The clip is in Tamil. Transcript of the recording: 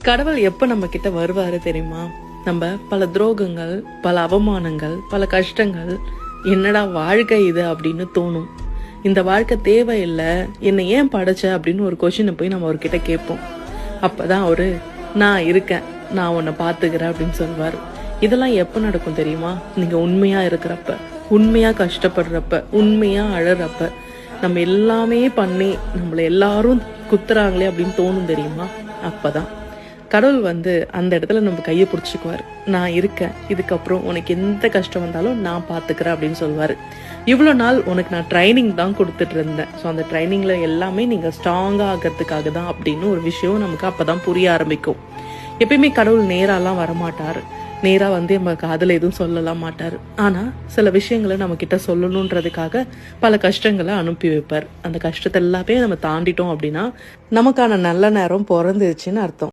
கடவுள் எப்ப நம்ம கிட்ட வருவாரு தெரியுமா? நம்ம பல துரோகங்கள், பல அவமானங்கள், பல கஷ்டங்கள், என்னடா வாழ்க்கை இது அப்படின்னு தோணும். இந்த வாழ்க்கை தேவையில்லை, என்னை ஏன் படைச்ச அப்படின்னு ஒரு கொஸ்டினை போய் நம்ம அவர்கிட்ட கேட்போம். அப்பதான் அவரு நான் இருக்கேன், நான் உன்னை பாத்துக்கிறேன் அப்படின்னு சொல்லுவாரு. இதெல்லாம் எப்ப நடக்கும் தெரியுமா? நீங்க உண்மையா இருக்கிறப்ப, உண்மையா கஷ்டப்படுறப்ப, உண்மையா அழறப்ப, நம்ம எல்லாமே பண்ணி நம்மள எல்லாரும் குத்துறாங்களே அப்படின்னு தோணும் தெரியுமா? அப்பதான் கடவுள் அந்த இடத்துல நம்ம கையை பிடிச்சிக்குவார். நான் இருக்கேன், இதுக்கப்புறம் உனக்கு எந்த கஷ்டம் வந்தாலும் நான் பார்த்துக்கிறேன் அப்படின்னு சொல்லுவார். இவ்வளோ நாள் உனக்கு நான் ட்ரைனிங் தான் கொடுத்துட்டு இருந்தேன். ஸோ அந்த ட்ரைனிங்கில் எல்லாமே நீங்கள் ஸ்ட்ராங்காக ஆகிறதுக்காக தான் அப்படின்னு ஒரு விஷயம் நமக்கு அப்போ தான் புரிய ஆரம்பிக்கும். எப்பயுமே கடவுள் நேராலாம் வரமாட்டார், நேராக நம்ம காதில் எதுவும் சொல்லலாம் மாட்டார். ஆனால் சில விஷயங்களை நம்ம கிட்ட சொல்லணுன்றதுக்காக பல கஷ்டங்களை அனுப்பி வைப்பார். அந்த கஷ்டத்தை எல்லாமே நம்ம தாண்டிட்டோம் அப்படின்னா நமக்கான நல்ல நேரம் பிறந்துச்சுன்னு அர்த்தம்.